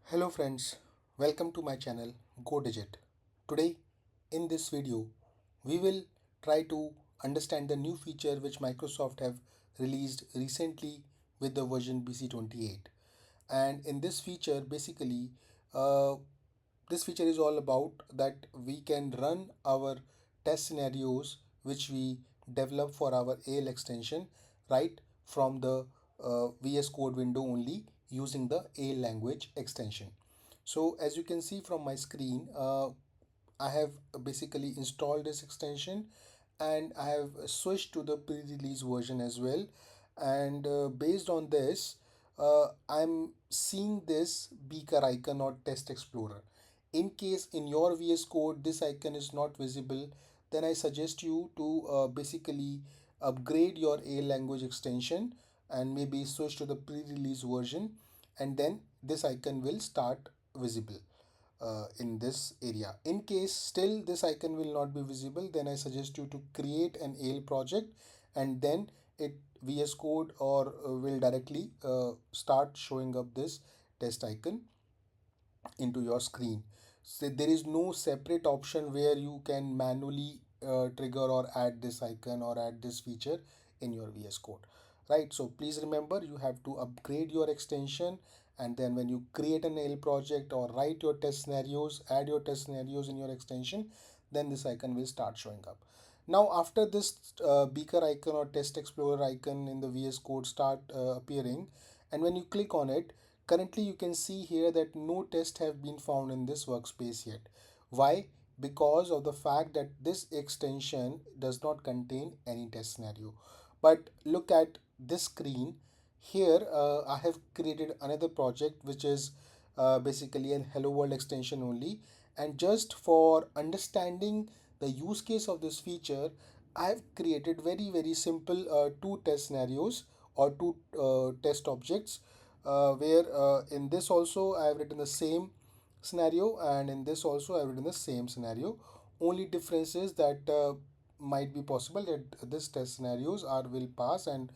Hello friends, welcome to my channel Go Digit. Today in this video we will try to understand the new feature which Microsoft have released recently with the version BC28. And in this feature basically uh, this feature is all about that we can run our test scenarios which we develop for our AL extension right from the VS Code window only using the AL language extension. So as you can see from my screen, I have basically installed this extension and I have switched to the pre-release version as well. And based on this, I'm seeing this beaker icon or test explorer. In case in your VS Code this icon is not visible, then I suggest you to basically upgrade your A language extension and maybe switch to the pre-release version, and then this icon will start visible in this area. In case still this icon will not be visible, then I suggest you to create an AL project, and then it VS Code or will directly start showing up this test icon into your screen. So there is no separate option where you can manually trigger or add this icon or add this feature in your VS Code, right? So please remember, you have to upgrade your extension, and then when you create an L project or write your test scenarios, add your test scenarios in your extension, then this icon will start showing up. Now after this beaker icon or test explorer icon in the VS Code start appearing, and when you click on it, currently you can see here that no tests have been found in this workspace yet. Why? Because of the fact that this extension does not contain any test scenario. But look at this screen here. I have created another project which is basically an hello world extension only, and just for understanding the use case of this feature, I have created very simple two test scenarios or two test objects, where in this also I have written the same scenario, and in this also I have written the same scenario. Only difference is that might be possible that this test scenarios are will pass and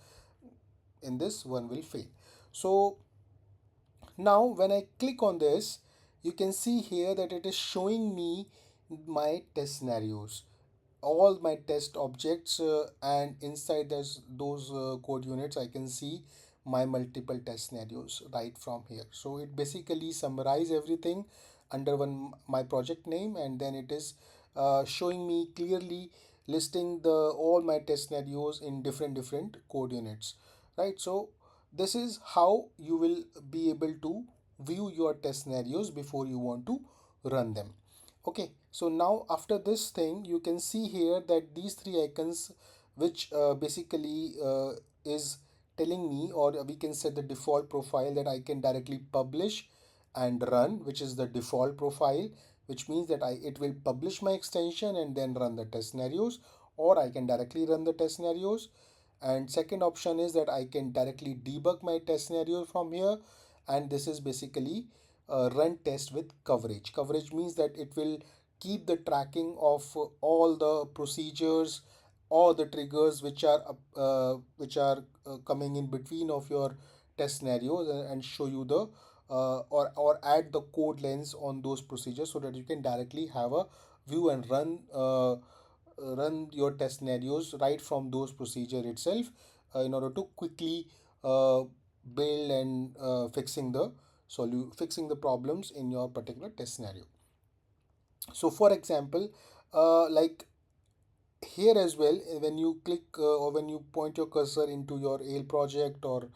in this one will fail. So now when I click on this, you can see here that it is showing me my test scenarios, all my test objects, and inside those code units I can see my multiple test scenarios right from here. So it basically summarize everything under one my project name, and then it is showing me clearly listing the all my test scenarios in different code units, right? So this is how you will be able to view your test scenarios before you want to run them. Okay, so now after this thing, you can see here that these three icons, which basically is telling me, or we can set the default profile that I can directly publish and run, which is the default profile, which means that it will publish my extension and then run the test scenarios, or I can directly run the test scenarios. And second option is that I can directly debug my test scenario from here, and this is basically run test with coverage. Coverage means that it will keep the tracking of all the procedures or the triggers which are coming in between of your test scenarios, and show you the or add the code lens on those procedures so that you can directly have a view and run your test scenarios right from those procedure itself, in order to quickly uh, build and fixing the problems in your particular test scenario. So for example, like here as well, when you click or when you point your cursor into your AL project or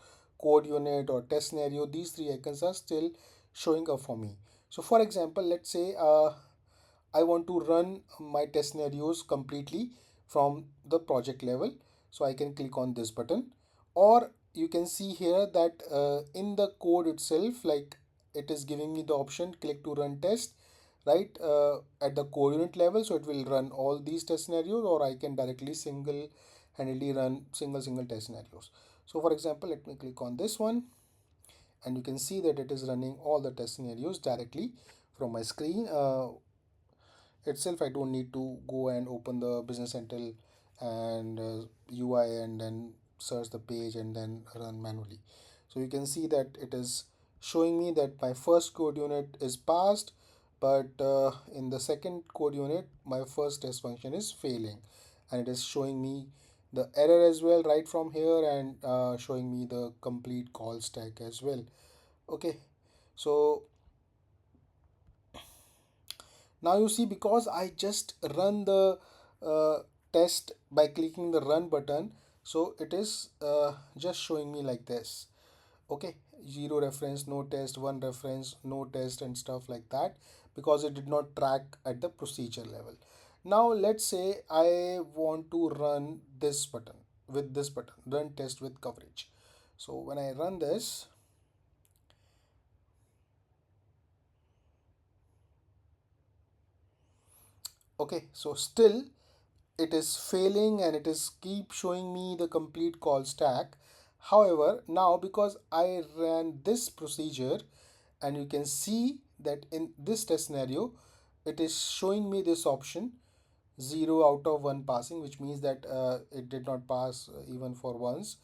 code unit or test scenario, these three icons are still showing up for me. So for example, let's say I want to run my test scenarios completely from the project level. So I can click on this button, or you can see here that in the code itself, like it is giving me the option click to run test, right, at the code unit level. So it will run all these test scenarios, or I can directly single handedly run single test scenarios. So for example, let me click on this one, and you can see that it is running all the test scenarios directly from my screen itself. I don't need to go and open the business central and UI and then search the page and then run manually. So you can see that it is showing me that my first code unit is passed, but in the second code unit my first test function is failing, and it is showing me the error as well right from here, and showing me the complete call stack as well. Okay, so now you see, because I just run the uh, test by clicking the run button, so it is just showing me like this. Okay, zero reference, no test, one reference, no test, and stuff like that, because it did not track at the procedure level. Now let's say I want to run this button, with this button, run test with coverage. So when I run this, okay, so still it is failing, and it is keep showing me the complete call stack. However, now because I ran this procedure, and you can see that in this test scenario it is showing me this option, 0 out of 1 passing, which means that it did not pass even for once.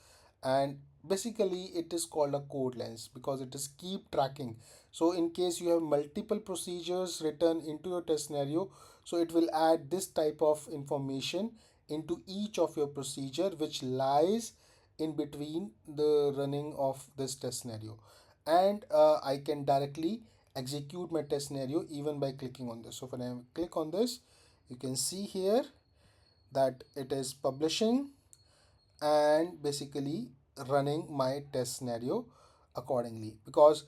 And basically it is called a code lens, because it is keep tracking. So in case you have multiple procedures written into your test scenario, so it will add this type of information into each of your procedure, which lies in between the running of this test scenario. And I can directly execute my test scenario even by clicking on this. So when I click on this, you can see here that it is publishing and basically running my test scenario accordingly. Because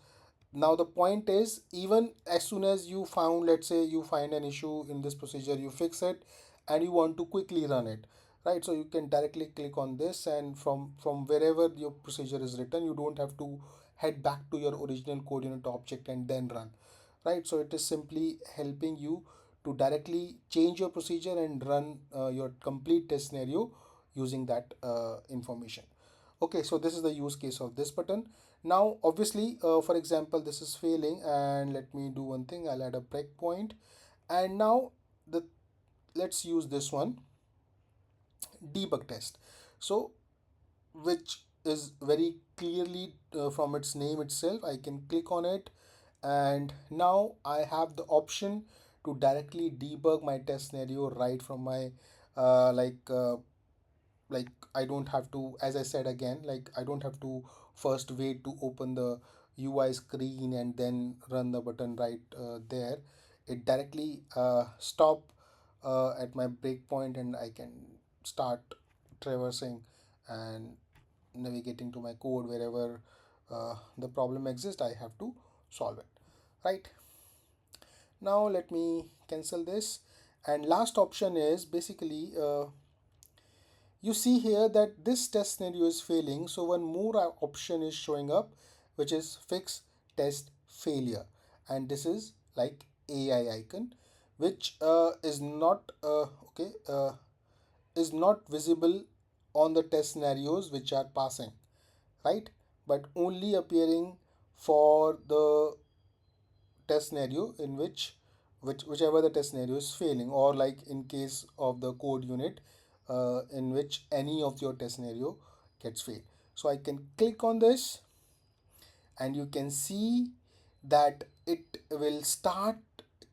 now the point is, even as soon as you found, let's say you find an issue in this procedure, you fix it and you want to quickly run it, right? So you can directly click on this, and from wherever your procedure is written, you don't have to head back to your original code unit object and then run, right? So it is simply helping you to directly change your procedure and run your complete test scenario using that information. Okay, so this is the use case of this button. Now obviously, for example, this is failing, and let me do one thing, I'll add a breakpoint. And now the let's use this one, debug test. So which is very clearly from its name itself, I can click on it, and now I have the option to directly debug my test scenario right from my uh, like uh, like I don't have to, as I said again, like I don't have to first wait to open the UI screen and then run the button right there. It directly stop at my breakpoint, and I can start traversing and navigating to my code wherever the problem exists. I have to solve it, right? Now let me cancel this, and last option is basically you see here that this test scenario is failing, so one more option is showing up, which is fix test failure, and this is like AI icon, which is not is not visible on the test scenarios which are passing, right? But only appearing for the test scenario in whichever the test scenario is failing, or like in case of the code unit in which any of your test scenario gets failed. So I can click on this, and you can see that it will start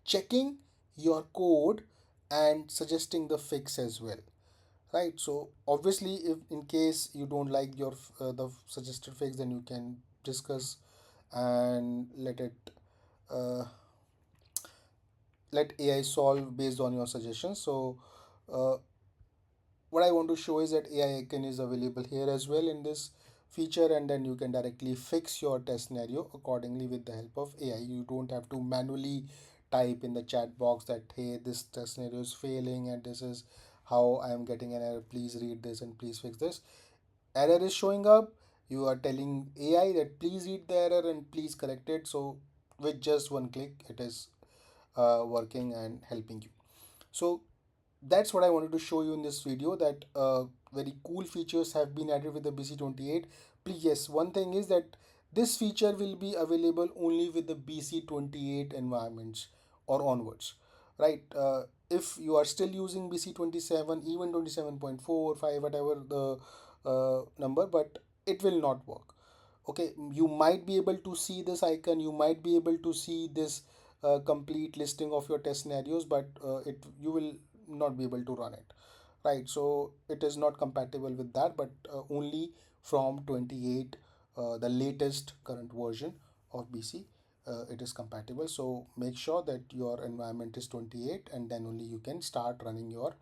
checking your code and suggesting the fix as well, right? So obviously, if in case you don't like your the suggested fix, then you can discuss and uh, let AI solve based on your suggestions. So uh, what I want to show is that AI icon is available here as well in this feature, and then you can directly fix your test scenario accordingly with the help of AI. You don't have to manually type in the chat box that, hey, this test scenario is failing and this is how I am getting an error, please read this and please fix this. Error is showing up, you are telling AI that please read the error and please correct it. So with just one click it is working and helping you. So that's what I wanted to show you in this video, that very cool features have been added with the BC28. Please, yes, one thing is that this feature will be available only with the BC28 environments or onwards, right? If you are still using BC27, even 27.4 5, whatever the number, but it will not work. Okay, you might be able to see this icon, you might be able to see this complete listing of your test scenarios, but it you will not be able to run it, right? So it is not compatible with that, but only from 28, the latest current version of BC, it is compatible. So make sure that your environment is 28, and then only you can start running your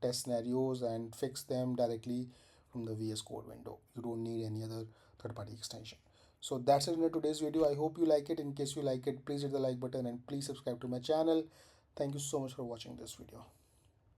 test scenarios and fix them directly from the VS Code window. You don't need any other third-party extension. So that's it in today's video. I hope you like it. In case you like it, please hit the like button and please subscribe to my channel. Thank you so much for watching this video.